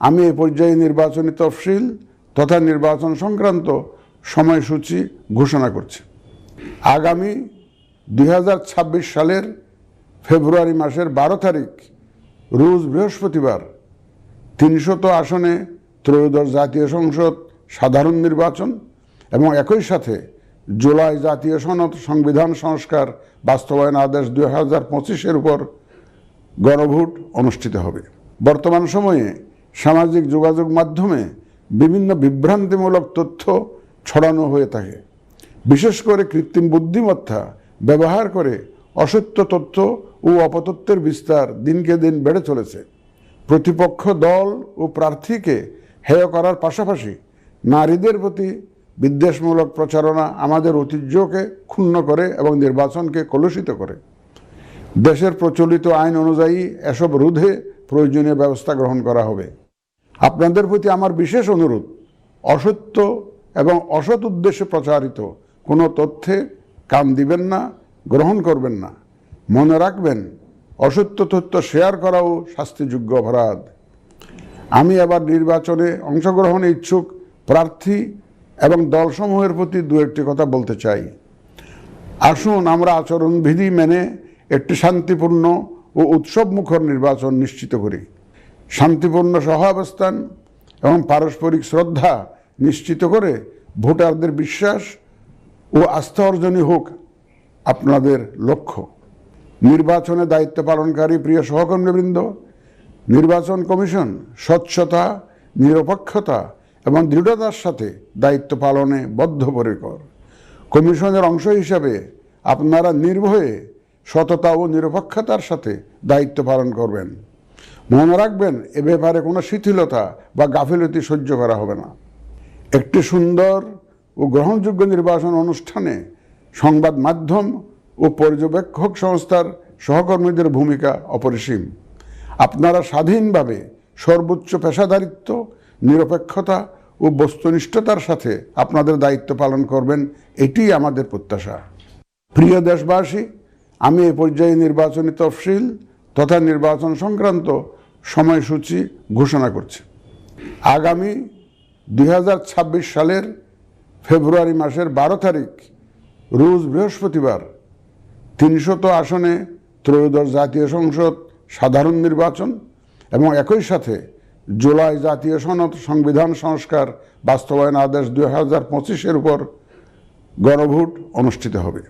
আমি এ পর্যায়ে নির্বাচনী তফসিল তথা নির্বাচন সংক্রান্ত সময়সূচি ঘোষণা করছি। আগামী 2026 সালের ফেব্রুয়ারি মাসের 12 তারিখ রোজ বৃহস্পতিবার 300 আসনে ত্রয়োদশ জাতীয় সংসদ সাধারণ নির্বাচন এবং একই সাথে জুলাই জাতীয় সনদ সংবিধান সংস্কার বাস্তবায়ন আদেশ 2025-এর উপর গণভোট অনুষ্ঠিত হবে। বর্তমান সময়ে সামাজিক যোগাযোগ মাধ্যমে বিভিন্ন বিভ্রান্তিমূলক তথ্য ছড়ানো হয়ে থাকে। বিশেষ করে কৃত্রিম বুদ্ধিমত্তা ব্যবহার করে অসত্য তথ্য ও অপতথ্যের বিস্তার দিনকে দিন বেড়ে চলেছে। প্রতিপক্ষ দল ও প্রার্থীকে হেয় করার পাশাপাশি নারীদের প্রতি বিদ্বেষমূলক প্রচারণা আমাদের ঐতিহ্যকে ক্ষুণ্ণ করে এবং নির্বাচনকে কলুষিত করে। দেশের প্রচলিত আইন অনুযায়ী এসব রোধে প্রয়োজনীয় ব্যবস্থা গ্রহণ করা হবে। আপনাদের প্রতি আমার বিশেষ অনুরোধ, অসত্য এবং অসৎ উদ্দেশ্যে প্রচারিত কোনো তথ্যে কান দিবেন না, গ্রহণ করবেন না। মনে রাখবেন, অসত্য তথ্য শেয়ার করাও শাস্তিযোগ্য অপরাধ। আমি এবার নির্বাচনে অংশগ্রহণে ইচ্ছুক প্রার্থী এবং দলসমূহের প্রতি দু একটি কথা বলতে চাই। আসুন আমরা আচরণবিধি মেনে একটি শান্তিপূর্ণ ও উৎসবমুখর নির্বাচন নিশ্চিত করি। শান্তিপূর্ণ সহাবস্থান এবং পারস্পরিক শ্রদ্ধা নিশ্চিত করে ভোটারদের বিশ্বাস ও আস্থা অর্জনই হোক আপনাদের লক্ষ্য। নির্বাচনে দায়িত্ব পালনকারী প্রিয় সহকর্মীবৃন্দ, নির্বাচন কমিশন স্বচ্ছতা, নিরপেক্ষতা এবং দৃঢ়তার সাথে দায়িত্ব পালনে বদ্ধপরিকর। কমিশনের অংশ হিসাবে আপনারা নির্ভয়ে সততা ও নিরপেক্ষতার সাথে দায়িত্ব পালন করবেন। মনে রাখবেন, এ ব্যাপারে কোনো শিথিলতা বা গাফিলতি সহ্য করা হবে না। একটি সুন্দর ও গ্রহণযোগ্য নির্বাচন অনুষ্ঠানে সংবাদ মাধ্যম ও পর্যবেক্ষক সংস্থার সহকর্মীদের ভূমিকা অপরিসীম। আপনারা স্বাধীনভাবে সর্বোচ্চ পেশাদারিত্ব, নিরপেক্ষতা ও বস্তুনিষ্ঠতার সাথে আপনাদের দায়িত্ব পালন করবেন, এটিই আমাদের প্রত্যাশা। প্রিয় দেশবাসী, আমি এ পর্যায়ে নির্বাচনী তফসিল তথা নির্বাচন সংক্রান্ত সময়সূচি ঘোষণা করছি। আগামী 2026 সালের ফেব্রুয়ারি মাসের 12 তারিখ রোজ বৃহস্পতিবার 300 আসনে ত্রয়োদশ জাতীয় সংসদ সাধারণ নির্বাচন এবং একই সাথে জুলাই জাতীয় সনদ সংবিধান সংস্কার বাস্তবায়ন আদেশ 2025-এর উপর গণভোট অনুষ্ঠিত হবে।